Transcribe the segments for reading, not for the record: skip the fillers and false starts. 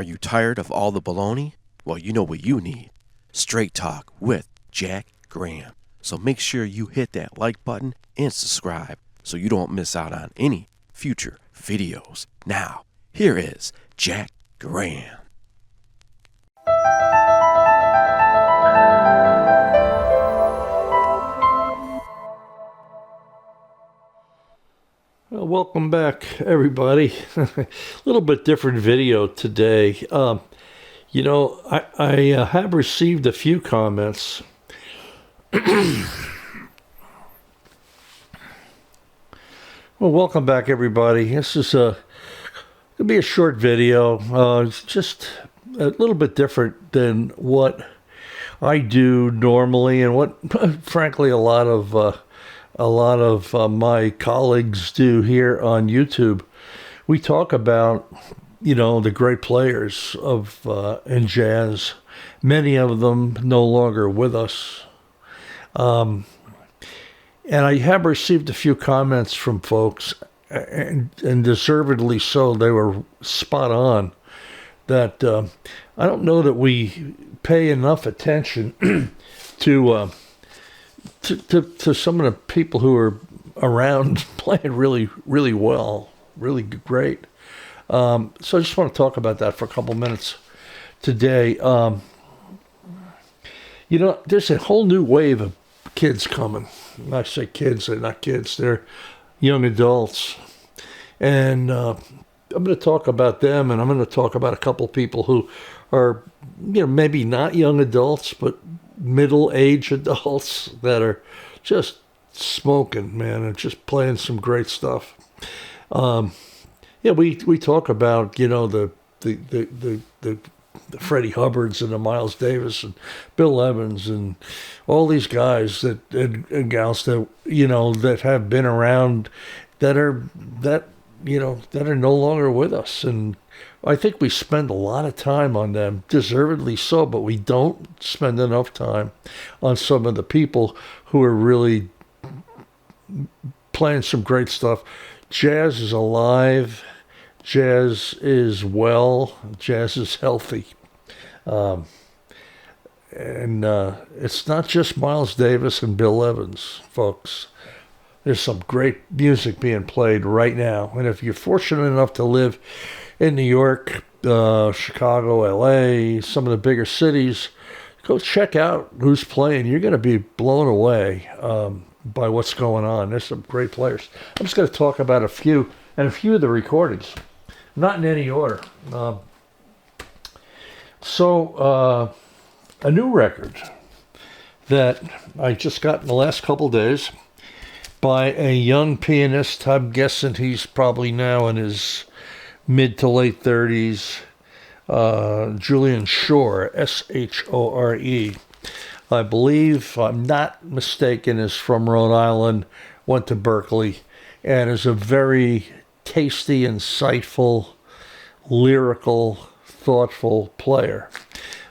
Are you tired of all the baloney? Well, you know what you need. Straight talk with Jack Graham. So make sure you hit that like button and subscribe so you don't miss out on any future videos. Now, here is Jack Graham. Well, welcome back, everybody. A little bit different video today. I have received a few comments. Well, welcome back, everybody. This is gonna be a short video. It's just a little bit different than what I do normally, and what, frankly, a lot of my colleagues do here on YouTube. We talk about, the great players in jazz. Many of them no longer with us. And I have received a few comments from folks, and deservedly so. They were spot on. That I don't know that we pay enough attention to some of the people who are around playing really, really well, really great. So I just want to talk about that for a couple minutes today. There's a whole new wave of kids coming. When I say kids, they're not kids, they're young adults. And I'm going to talk about them, and I'm going to talk about a couple people who are, maybe not young adults, but middle-aged adults that are just smoking, man, and just playing some great stuff. We talk about the Freddie Hubbards and the Miles Davis and Bill Evans and all these guys and gals that that have been around that are no longer with us. And I think we spend a lot of time on them, deservedly so, but we don't spend enough time on some of the people who are really playing some great stuff. Jazz is alive. Jazz is well. Jazz is healthy. And it's not just Miles Davis and Bill Evans, folks. There's some great music being played right now. And if you're fortunate enough to live in New York, Chicago, LA, some of the bigger cities, go check out who's playing. You're going to be blown away by what's going on. There's some great players. I'm just going to talk about a few of the recordings, not in any order. A new record that I just got in the last couple days by a young pianist. I'm guessing he's probably now in his mid to late 30s, Julian Shore, Shore. I believe, if I'm not mistaken, is from Rhode Island, went to Berkeley, and is a very tasty, insightful, lyrical, thoughtful player.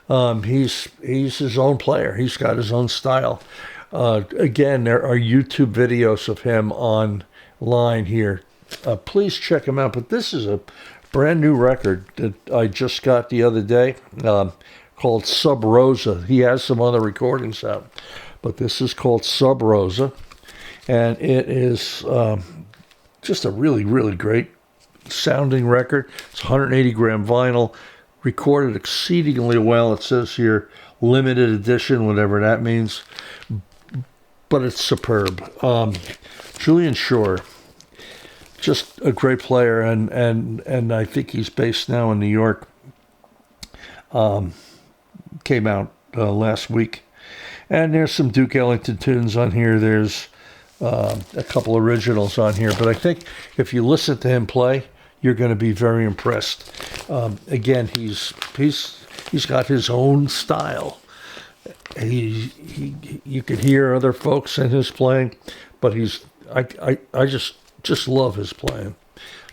He's his own player. He's got his own style. Again, there are YouTube videos of him online here. Please check him out. But this is a brand new record that I just got the other day, called Sub Rosa. He has some other recordings out, but this is called Sub Rosa, and it is just a really, really great sounding record. It's 180 gram vinyl, recorded exceedingly well. It says here limited edition, whatever that means, but it's superb. Julian Shore, just a great player, and I think he's based now in New York. Came out last week, and there's some Duke Ellington tunes on here. There's a couple originals on here, but I think if you listen to him play, you're going to be very impressed. Again, he's got his own style. You can hear other folks in his playing, but I just love his playing.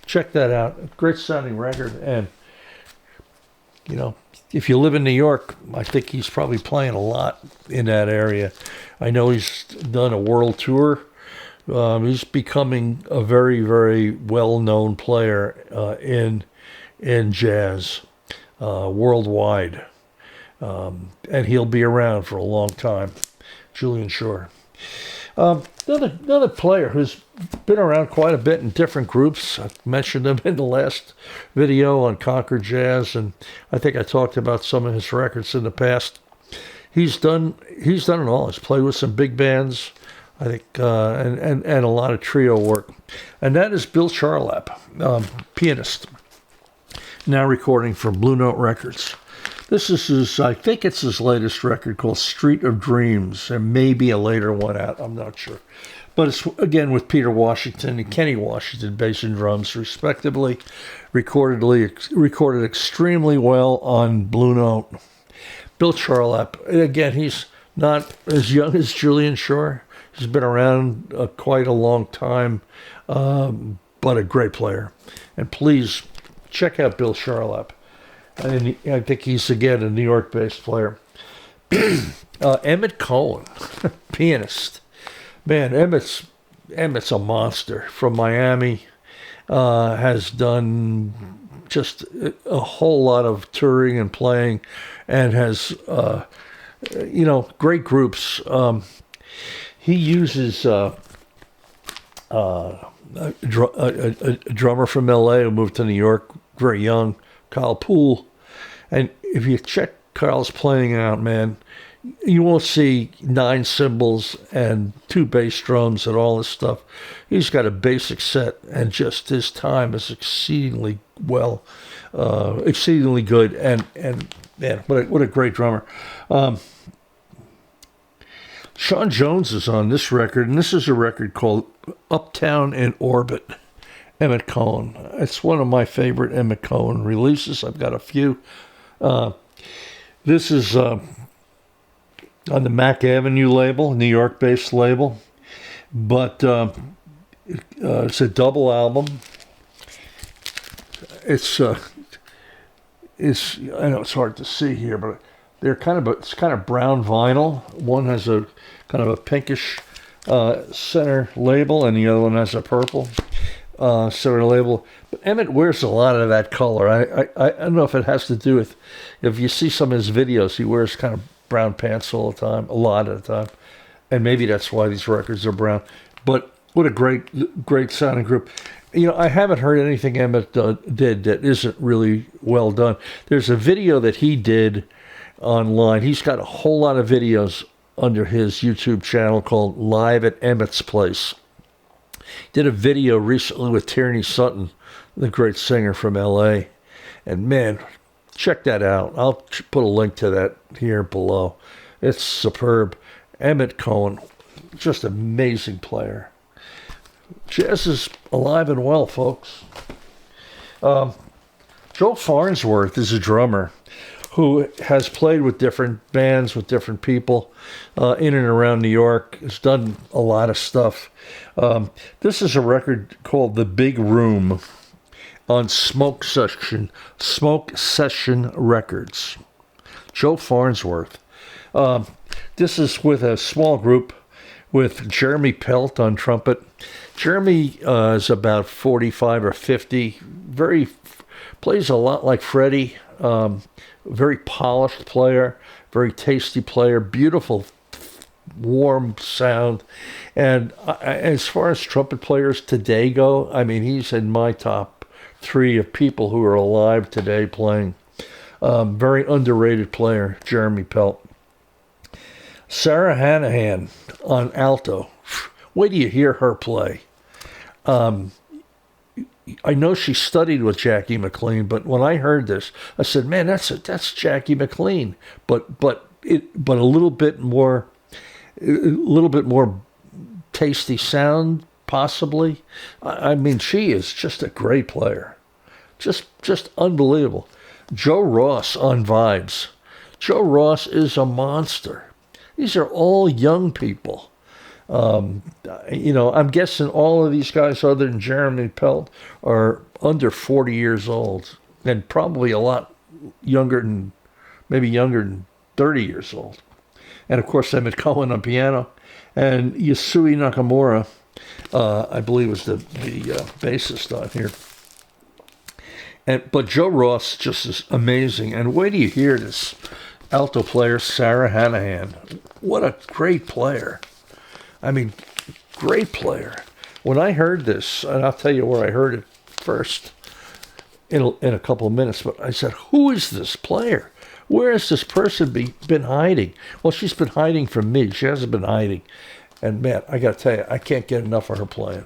Check that out. Great sounding record, and if you live in New York, I think he's probably playing a lot in that area. I know he's done a world tour. He's becoming a very, very well-known player in jazz. worldwide. And he'll be around for a long time. Julian Shore. Another player who's been around quite a bit in different groups. I mentioned him in the last video on Concord Jazz, and I think I talked about some of his records in the past. He's done it all. He's played with some big bands, I think, and a lot of trio work. And that is Bill Charlap, pianist, now recording for Blue Note Records. This is I think it's his latest record called Street of Dreams. There may be a later one out, I'm not sure. But it's, again, with Peter Washington and Kenny Washington, bass and drums, respectively. Recorded extremely well on Blue Note. Bill Charlap, again, he's not as young as Julian Shore. He's been around quite a long time, but a great player. And please check out Bill Charlap. And I think he's, again, a New York-based player. Emmet Cohen, pianist. Man, Emmett's a monster from Miami. Has done just a whole lot of touring and playing, and has, great groups. He uses a drummer from L.A. who moved to New York very young, Kyle Poole. And if you check Kyle's playing out, man, you won't see 9 cymbals and 2 bass drums and all this stuff. He's got a basic set, and just his time is exceedingly good. And man, what a great drummer. Sean Jones is on this record, and this is a record called Uptown in Orbit. Emmet Cohen. It's one of my favorite Emmet Cohen releases. I've got a few. This is on the Mack Avenue label, New York-based label, but it's a double album. It's I know it's hard to see here, but it's kind of brown vinyl. One has a kind of a pinkish center label, and the other one has a purple center label. But Emmet wears a lot of that color. I don't know if it has to do with, if you see some of his videos, he wears kind of brown pants all the time, a lot of the time. And maybe that's why these records are brown. But what a great sounding group. I haven't heard anything Emmet did that isn't really well done. There's a video that he did online. He's got a whole lot of videos under his YouTube channel called Live at Emmett's Place. Did a video recently with Tierney Sutton, the great singer from L.A. And man, check that out. I'll put a link to that here below. It's superb. Emmet Cohen, just amazing player. Jazz is alive and well, folks. Joe Farnsworth is a drummer who has played with different bands, with different people in and around New York. Has done a lot of stuff. This is a record called The Big Room on Smoke Session Records. Joe Farnsworth. This is with a small group with Jeremy Pelt on trumpet. Jeremy is about 45 or 50. Plays a lot like Freddie. Very polished player, very tasty player, beautiful, warm sound. And as far as trumpet players today go, I mean, he's in my top 3 of people who are alive today playing. Very underrated player, Jeremy Pelt. Sarah Hanahan on alto. Wait till you hear her play. I know she studied with Jackie McLean, but when I heard this, I said, "Man, that's Jackie McLean," but a little bit more tasty sound, possibly. I mean, she is just a great player, just unbelievable. Joe Ross on vibes. Joe Ross is a monster. These are all young people. I'm guessing all of these guys, other than Jeremy Pelt, are under 40 years old, and probably a lot younger than 30 years old. And of course, Emmet Cohen on piano, and Yasui Nakamura, I believe, was the bassist on here. But Joe Ross just is amazing. And wait till you hear this alto player, Sarah Hanahan. What a great player. I mean, great player. When I heard this, and I'll tell you where I heard it first in a couple of minutes, but I said, who is this player? Where has this person been hiding? Well, she's been hiding from me. She hasn't been hiding. And, man, I got to tell you, I can't get enough of her playing.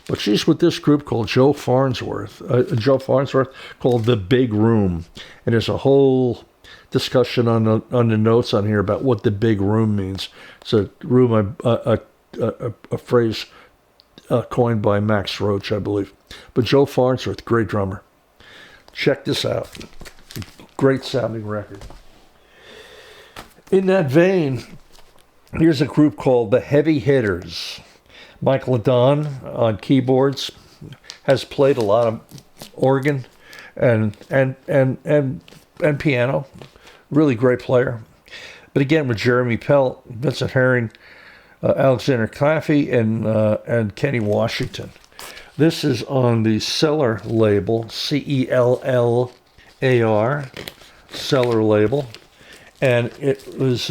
But she's with this group called Joe Farnsworth called The Big Room. And there's a whole discussion on the notes on here about what the big room means. It's a room, a phrase coined by Max Roach, I believe. But Joe Farnsworth, great drummer. Check this out. Great sounding record. In that vein, here's a group called the Heavy Hitters. Mike LaDon on keyboards has played a lot of organ and piano. Really great player. But again, with Jeremy Pelt, Vincent Herring, Alexander Claffey, and Kenny Washington. This is on the Cellar label, Cellar, Cellar label, and it was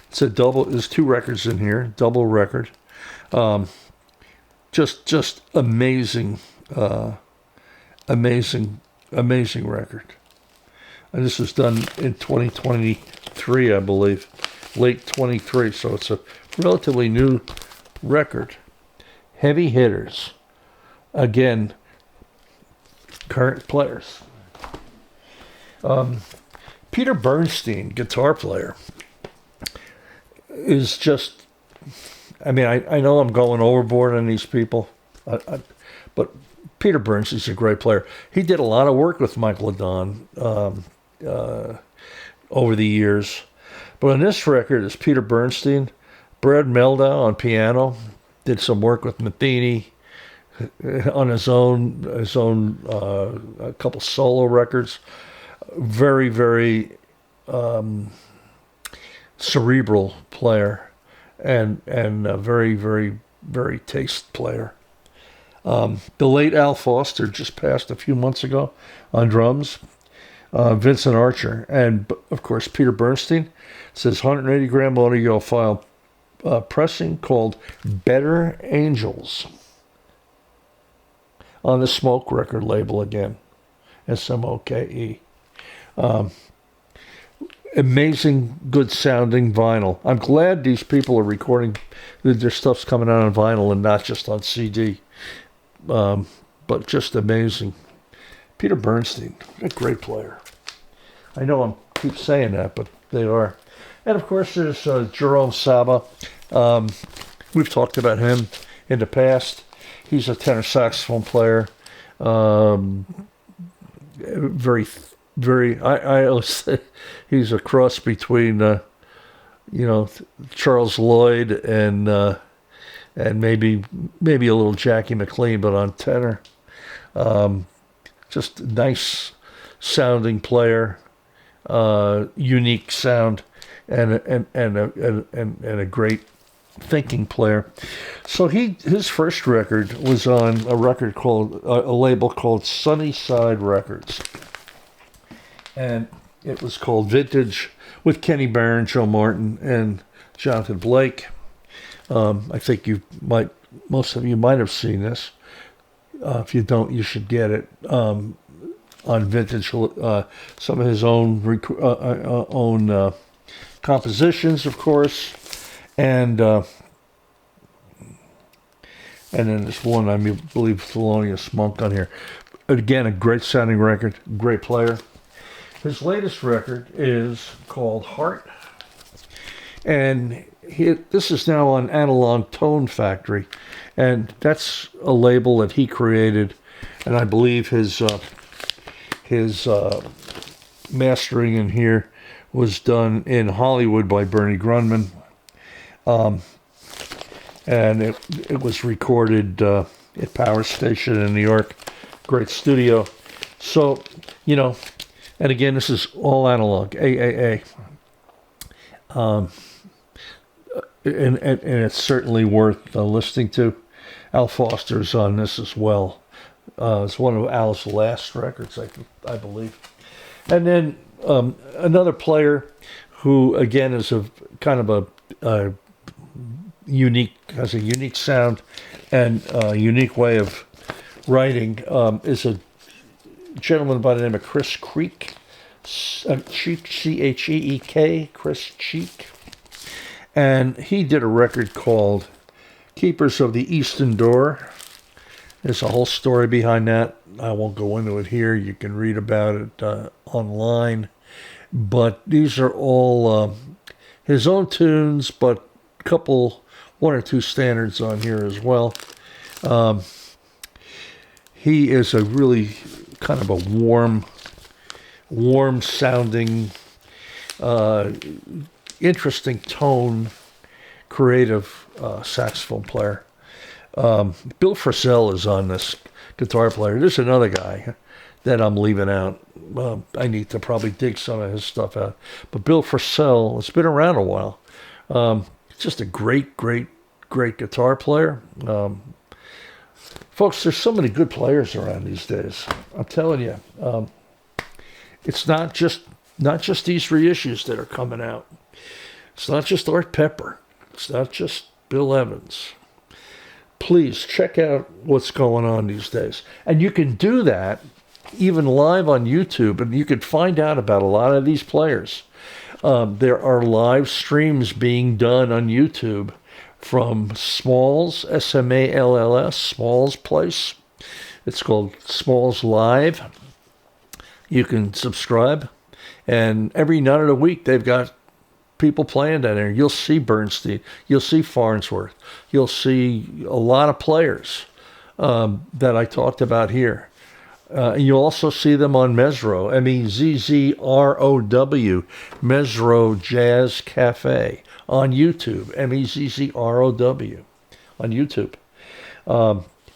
it's a double. There's 2 records in here, double record. Just amazing, amazing record. And this was done in 2023, I believe, late 23. So it's a relatively new record. Heavy Hitters. Again, current players. Peter Bernstein, guitar player, is just, I mean, I know I'm going overboard on these people, but Peter Bernstein's a great player. He did a lot of work with Mike LaDon over the years. But on this record is Peter Bernstein. Brad Meldau on piano, did some work with Metheny on his own a couple solo records. Very, very cerebral player and a very, very, very taste player. The late Al Foster just passed a few months ago on drums. Vincent Archer, and of course Peter Bernstein. Says 180 gram audiophile pressing called Better Angels on the Smoke record label again, SMOKE. Amazing, good sounding vinyl. I'm glad these people are recording, their stuff's coming out on vinyl and not just on CD. But just amazing. Peter Bernstein, a great player. I know I keep saying that, but they are. And of course, there's Jerome Saba. We've talked about him in the past. He's a tenor saxophone player. Very, very. I always say he's a cross between, Charles Lloyd and maybe a little Jackie McLean, but on tenor. Just nice sounding player, unique sound, and a great thinking player. So his first record was on a label called Sunnyside Records, and it was called Vintage with Kenny Barron, Joe Martin, and Jonathan Blake. I think most of you might have seen this. If you don't, you should get it on Vintage. Some of his own compositions, of course, and then there's one I believe Thelonious Monk on here. Again, a great sounding record, great player. His latest record is called Heart, and this is now on Analog Tone Factory, and that's a label that he created, and I believe his mastering in here was done in Hollywood by Bernie Grunman, and it was recorded at Power Station in New York, great studio. So, and again, this is all analog, AAA. And it's certainly worth listening to. Al Foster's on this as well. It's one of Al's last records, I believe. And then another player who, again, is a kind of a has a unique sound and a unique way of writing, is a gentleman by the name of Chris Cheek, Cheek, Chris Cheek. And he did a record called Keepers of the Eastern Door. There's a whole story behind that. I won't go into it here. You can read about it online. But these are all his own tunes, but one or two standards on here as well. He is a really kind of a warm sounding, interesting tone, creative saxophone player. Bill Frisell is on this guitar player. There's another guy that I'm leaving out. I need to probably dig some of his stuff out. But Bill Frisell, it's been around a while. Just a great guitar player. Folks, there's so many good players around these days. I'm telling you, it's not just these reissues that are coming out. It's not just Art Pepper. It's not just Bill Evans. Please check out what's going on these days. And you can do that even live on YouTube, and you can find out about a lot of these players. There are live streams being done on YouTube from Smalls, Smalls, Smalls Place. It's called Smalls Live. You can subscribe, and every night of the week they've got people playing down there. You'll see Bernstein. You'll see Farnsworth. You'll see a lot of players that I talked about here. You'll also see them on Mezzrow, Mezzrow, Mezzrow Jazz Cafe on YouTube, Mezzrow on YouTube.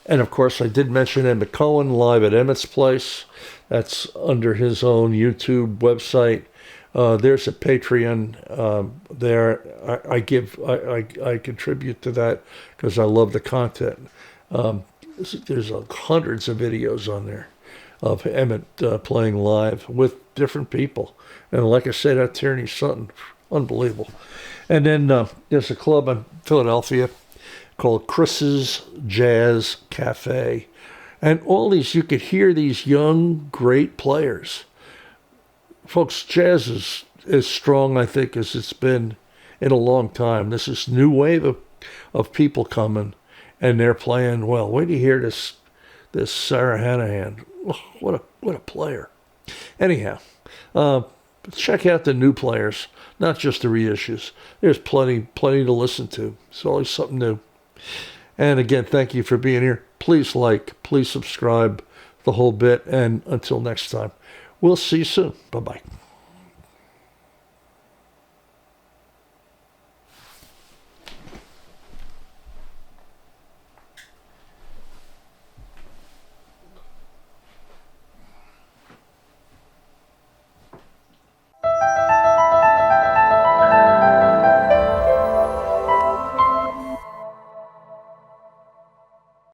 And of course, I did mention Emmet Cohen live at Emmitt's place. That's under his own YouTube website. There's a Patreon there. I contribute to that because I love the content. There's hundreds of videos on there of Emmet playing live with different people. And like I said, at Tierney Sutton, unbelievable. And then there's a club in Philadelphia called Chris's Jazz Cafe. And all these, you could hear these young, great players. Folks, jazz is as strong, I think, as it's been in a long time. This is new wave of people coming, and they're playing well. Wait till you hear this Sarah Hanahan. Oh, what a player. Anyhow, check out the new players, not just the reissues. There's plenty to listen to. It's always something new. And again, thank you for being here. Please like, please subscribe, the whole bit. And until next time, we'll see you soon. Bye-bye.